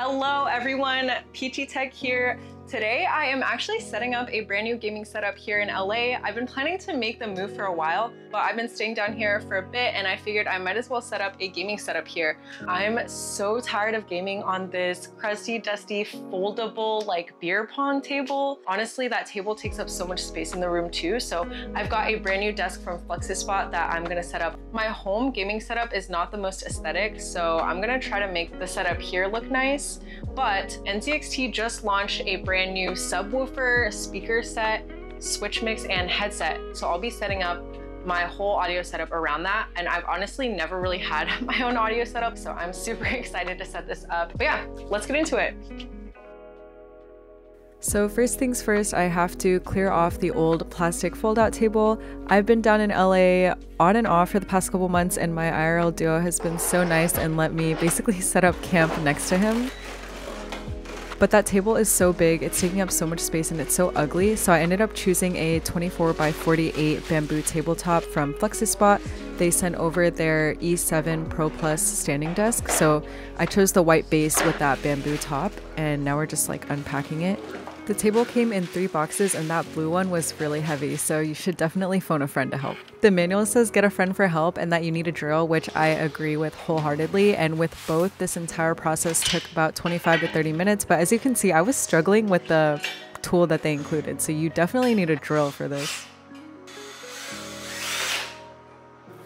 Hello everyone, PT Tech here. Today I am actually setting up a brand new gaming setup here in LA. I've been planning to make the move for a while, but I've been staying down here for a bit and I figured I might as well set up a gaming setup here. I'm so tired of gaming on this crusty, dusty, foldable like beer pong table. Honestly, that table takes up so much space in the room too, so I've got a brand new desk from flexispot that I'm gonna set up. My home gaming setup is not the most aesthetic, so I'm gonna try to make the setup here look nice, but nzxt just launched a brand new subwoofer, speaker set, switch mix, and headset. So I'll be setting up my whole audio setup around that. And I've honestly never really had my own audio setup, so I'm super excited to set this up. But yeah, let's get into it. So first things first, I have to clear off the old plastic fold-out table. I've been down in LA on and off for the past couple months, and my IRL duo has been so nice and let me basically set up camp next to him. But that table is so big, it's taking up so much space and it's so ugly, so I ended up choosing a 24x48 bamboo tabletop from Flexispot. They sent over their E7 Pro Plus standing desk, so I chose the white base with that bamboo top, and now we're just like unpacking it. The table came in 3 boxes and that blue one was really heavy, so you should definitely phone a friend to help. The manual says get a friend for help and that you need a drill, which I agree with wholeheartedly, and with both, this entire process took about 25 to 30 minutes, but as you can see, I was struggling with the tool that they included, so you definitely need a drill for this.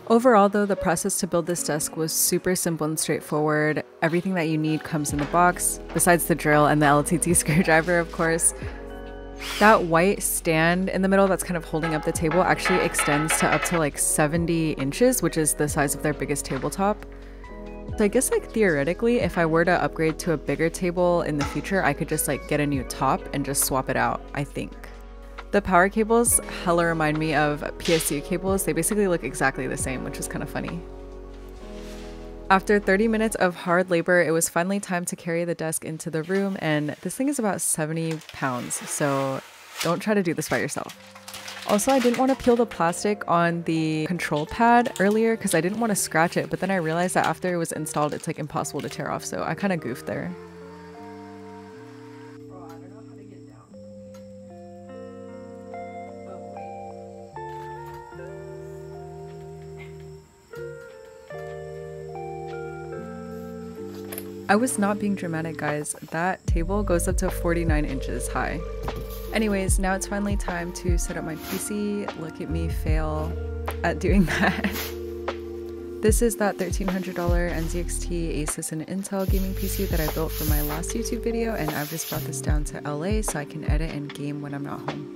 Overall though, the process to build this desk was super simple and straightforward. Everything that you need comes in the box, besides the drill and the LTT screwdriver, of course. That white stand in the middle that's kind of holding up the table actually extends to up to like 70 inches, which is the size of their biggest tabletop. So I guess like theoretically, if I were to upgrade to a bigger table in the future, I could just like get a new top and just swap it out, I think. The power cables hella remind me of PSU cables. They basically look exactly the same, which is kind of funny. After 30 minutes of hard labor, it was finally time to carry the desk into the room, and this thing is about 70 pounds, so don't try to do this by yourself. Also, I didn't want to peel the plastic on the control pad earlier because I didn't want to scratch it, but then I realized that after it was installed, it's like impossible to tear off, so I kind of goofed there. I was not being dramatic, guys. That table goes up to 49 inches high. Anyways, now it's finally time to set up my PC. Look at me fail at doing that. This is that $1,300 nzxt Asus and Intel gaming PC that I built for my last YouTube video, and I've just brought this down to LA so I can edit and game when I'm not home.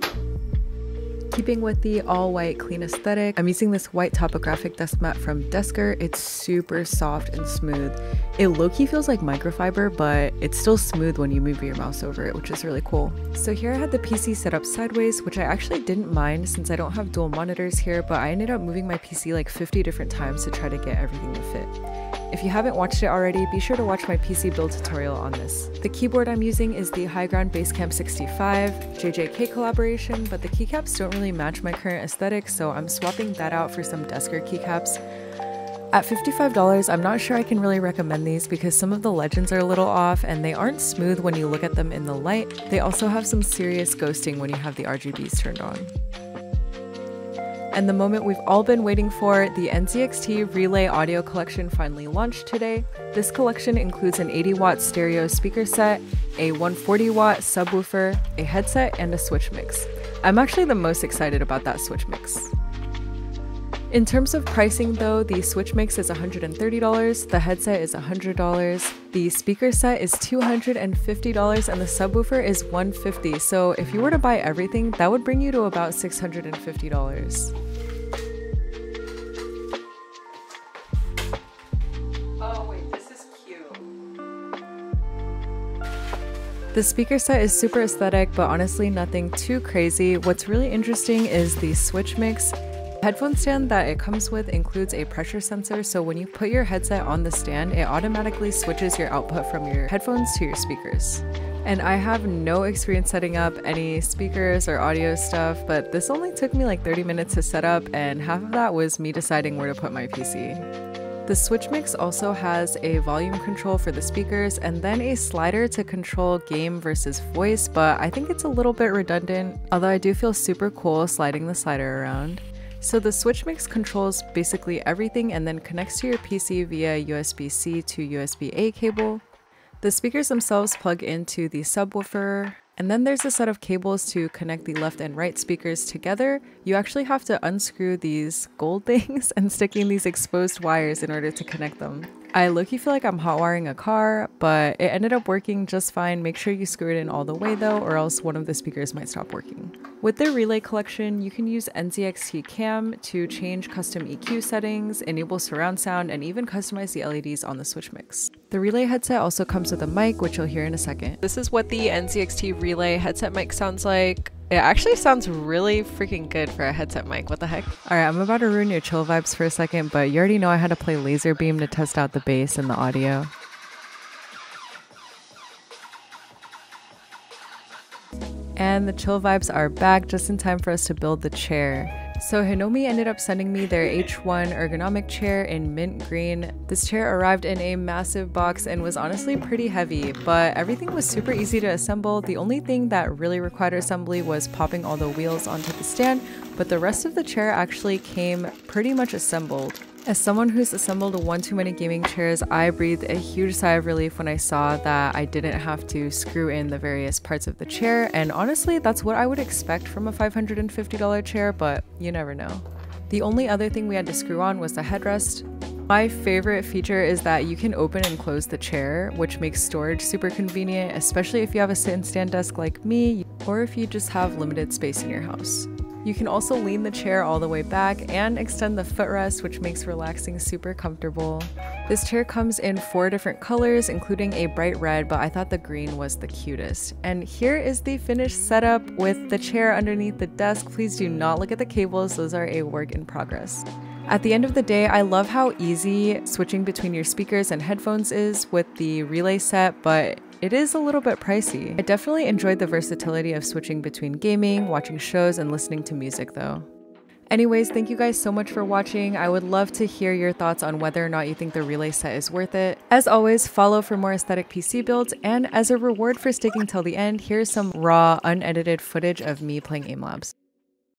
Keeping with the all-white clean aesthetic, I'm using this white topographic desk mat from Deskr. It's super soft and smooth. It low-key feels like microfiber, but it's still smooth when you move your mouse over it, which is really cool. So here I had the PC set up sideways, which I actually didn't mind since I don't have dual monitors here, but I ended up moving my PC like 50 different times to try to get everything to fit. If you haven't watched it already, be sure to watch my PC build tutorial on this. The keyboard I'm using is the High Ground Basecamp 65 JJK collaboration, but the keycaps don't really match my current aesthetic, so I'm swapping that out for some Deskr keycaps. At $55, I'm not sure I can really recommend these because some of the legends are a little off and they aren't smooth when you look at them in the light. They also have some serious ghosting when you have the RGBs turned on. And the moment we've all been waiting for, the nzxt Relay Audio Collection finally launched today. This collection includes an 80-watt stereo speaker set, a 140-watt subwoofer, a headset, and a switch mix. I'm actually the most excited about that switch mix. In terms of pricing though, the switch mix is $130, the headset is $100, the speaker set is $250, and the subwoofer is $150. So if you were to buy everything, that would bring you to about $650. Oh wait, this is cute. The speaker set is super aesthetic, but honestly nothing too crazy. What's really interesting is the switch mix. The headphone stand that it comes with includes a pressure sensor, so when you put your headset on the stand, it automatically switches your output from your headphones to your speakers. And I have no experience setting up any speakers or audio stuff, but this only took me like 30 minutes to set up, and half of that was me deciding where to put my PC. The switch mix also has a volume control for the speakers and then a slider to control game versus voice, but I think it's a little bit redundant, although I do feel super cool sliding the slider around. So the switch mix controls basically everything and then connects to your PC via USB-C to USB-A cable. The speakers themselves plug into the subwoofer, and then there's a set of cables to connect the left and right speakers together. You actually have to unscrew these gold things and stick in these exposed wires in order to connect them. I low-key feel like I'm hot wiring a car, but it ended up working just fine. Make sure you screw it in all the way though, or else one of the speakers might stop working. With the relay collection, you can use nzxt cam to change custom EQ settings, enable surround sound, and even customize the LEDs on the switch mix. The relay headset also comes with a mic, which you'll hear in a second. This is what the nzxt relay headset mic sounds like. It actually sounds really freaking good for a headset mic. What the heck? Alright, I'm about to ruin your chill vibes for a second, but you already know I had to play laser beam to test out the bass and the audio. And the chill vibes are back just in time for us to build the chair. So Hinomi ended up sending me their H1 ergonomic chair in mint green. This chair arrived in a massive box and was honestly pretty heavy, but everything was super easy to assemble. The only thing that really required assembly was popping all the wheels onto the stand, but the rest of the chair actually came pretty much assembled. As someone who's assembled one too many gaming chairs, I breathed a huge sigh of relief when I saw that I didn't have to screw in the various parts of the chair, and honestly, that's what I would expect from a $550 chair, but you never know. The only other thing we had to screw on was the headrest. My favorite feature is that you can open and close the chair, which makes storage super convenient, especially if you have a sit and stand desk like me, or if you just have limited space in your house. You can also lean the chair all the way back and extend the footrest, which makes relaxing super comfortable. This chair comes in 4 different colors, including a bright red, but I thought the green was the cutest. And here is the finished setup with the chair underneath the desk. Please do not look at the cables, those are a work in progress. At the end of the day, I love how easy switching between your speakers and headphones is with the relay set, but it is a little bit pricey. I definitely enjoyed the versatility of switching between gaming, watching shows, and listening to music though. Anyways, thank you guys so much for watching. I would love to hear your thoughts on whether or not you think the relay set is worth it. As always, follow for more aesthetic PC builds, and as a reward for sticking till the end, here's some raw, unedited footage of me playing Aim Labs.